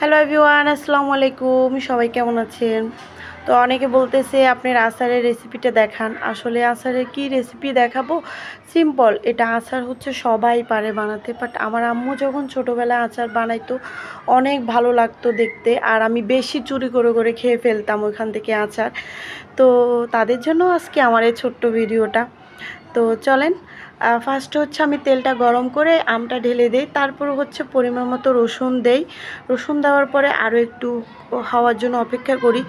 Hello everyone, আসসালামু আলাইকুম। সবাই কেমন আছেন? তো অনেকে বলতেছে আপনার আচারের রেসিপিটা দেখান। আসলে আচারের কি রেসিপি দেখাবো? সিম্পল, এটা আচার হচ্ছে সবাই পারে বানাতে, বাট আমার আম্মু যখন ছোটোবেলায় আচার বানাইতো অনেক ভালো লাগতো দেখতে, আর আমি বেশি চুরি করে করে খেয়ে ফেলতাম ওইখান থেকে আচার। তো তাদের জন্য আজকে আমার এই ছোট্ট ভিডিওটা। তো চলেন, ফার্স্ট হচ্ছে আমি তেলটা গরম করে আমটা ঢেলে দেই, তারপর হচ্ছে পরিমাণ মতো রসুন দেই। রসুন দেওয়ার পরে আরও একটু হওয়ার জন্য অপেক্ষা করি,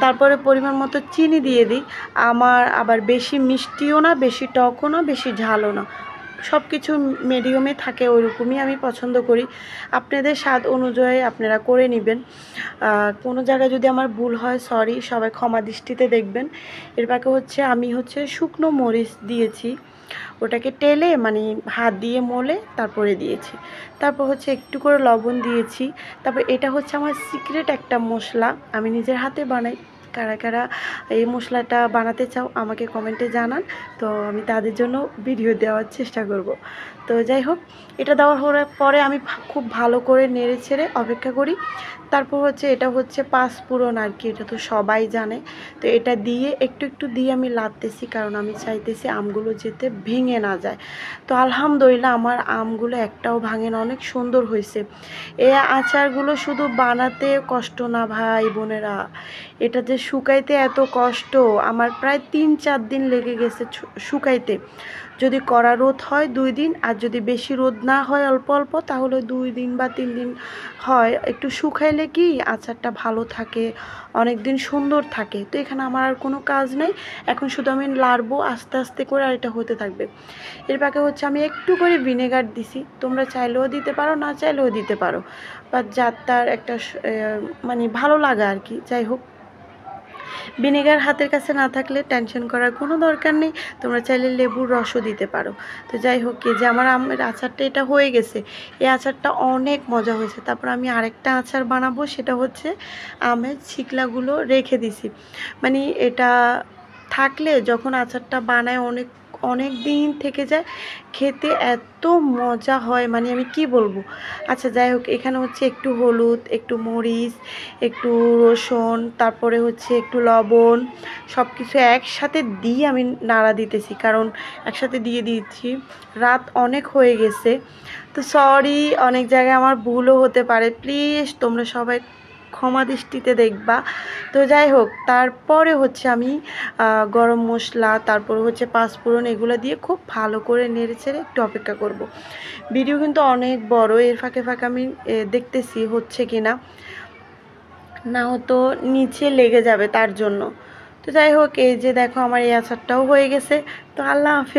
তারপরে পরিমাণ মতো চিনি দিয়ে দিই। আমার আবার বেশি মিষ্টিও না, বেশি টকও না, বেশি ঝালও না, সব কিছু মিডিয়ামে থাকে, ওইরকমই আমি পছন্দ করি। আপনাদের স্বাদ অনুযায়ী আপনারা করে নেবেন। কোনো জায়গায় যদি আমার ভুল হয় সরি, সবাই ক্ষমা দৃষ্টিতে দেখবেন। এর বাকি হচ্ছে আমি শুকনো মরিচ দিয়েছি, ওটাকে টেলে মানে হাত দিয়ে মলে তারপরে দিয়েছি। তারপর একটু করে লবণ দিয়েছি। তারপর এটা আমার সিক্রেট একটা মশলা, আমি নিজের হাতে বানাই। কারা কারা এই মশলাটা বানাতে চাও আমাকে কমেন্টে জানান, তো আমি তাদের জন্য ভিডিও দেওয়ার চেষ্টা করব। তো যাই হোক, এটা দেওয়ার পরে আমি খুব ভালো করে নেড়ে ছেড়ে অপেক্ষা করি। তারপর এটা পাঁচফোড়ন আর কি, এটা তো সবাই জানে। তো এটা দিয়ে একটু একটু দিয়ে আমি লাড়তেছি, কারণ আমি চাইতেছি আমগুলো যেতে ভেঙে না যায়। তো আলহামদুলিল্লাহ আমার আমগুলো একটাও ভাঙে না, অনেক সুন্দর হয়েছে। এই আচারগুলো শুধু বানাতে কষ্ট না ভাই বোনেরা, এটা যে শুকাইতে এত কষ্ট, আমার প্রায় 3-4 দিন লেগে গেছে শুকাইতে। যদি কড়া রোদ হয় 2 দিন, আর যদি বেশি রোদ না হয় অল্প অল্প, তাহলে 2 দিন বা 3 দিন হয়। একটু শুকাইলে কি আচারটা ভালো থাকে, অনেক দিন সুন্দর থাকে। তো এখানে আমার আর কোনো কাজ নেই, এখন শুধু আমি লাড়বো আস্তে আস্তে করে, আর এটা হতে থাকবে। এর পাকে আমি একটু করে ভিনেগার দিছি, তোমরা চাইলেও দিতে পারো, না চাইলেও দিতে পারো, বা যার তার একটা মানে ভালো লাগা আর কি। যাই হোক, ভিনেগার হাতের কাছে না থাকলে টেনশন করার কোনো দরকার নেই, তোমরা চাইলে লেবুর রসও দিতে পারো। তো যাই হোক, এই যে আমার আমের আচারটা এটা হয়ে গেছে, এই আচারটা অনেক মজা হয়েছে। তারপর আমি আরেকটা আচার বানাবো, সেটা আমের ছিকলাগুলো রেখে দিছি, মানে এটা থাকলে যখন আচারটা বানায় অনেক অনেক দিন থেকে যায়, খেতে এত মজা হয়, মানে আমি কি বলবো। আচ্ছা যাই হোক, এখানে একটু হলুদ, একটু মরিচ, একটু রসুন, তারপরে একটু লবণ, সব কিছু একসাথে দিয়ে আমি নাড়া দিতেছি, কারণ একসাথে দিয়ে দিচ্ছি। রাত অনেক হয়ে গেছে, তো সরি, অনেক জায়গায় আমার ভুলও হতে পারে, প্লিজ তোমরা সবাই ক্ষমা দৃষ্টিতে দেখবা। তো যাই হোক, তারপরে আমি গরম মশলা, তারপর পাঁচফোড়ন, এগুলো দিয়ে খুব ভালো করে নেড়ে ছেড়ে একটু অপেক্ষা করব। ভিডিও কিন্তু অনেক বড়, এর ফাঁকে ফাঁকে আমি দেখতেছি হচ্ছে কি না, না হতো নিচে লেগে যাবে তার জন্য। তো যাই হোক, এই যে দেখো আমার এই আচারটাও হয়ে গেছে। তো আল্লাহ হাফেজ।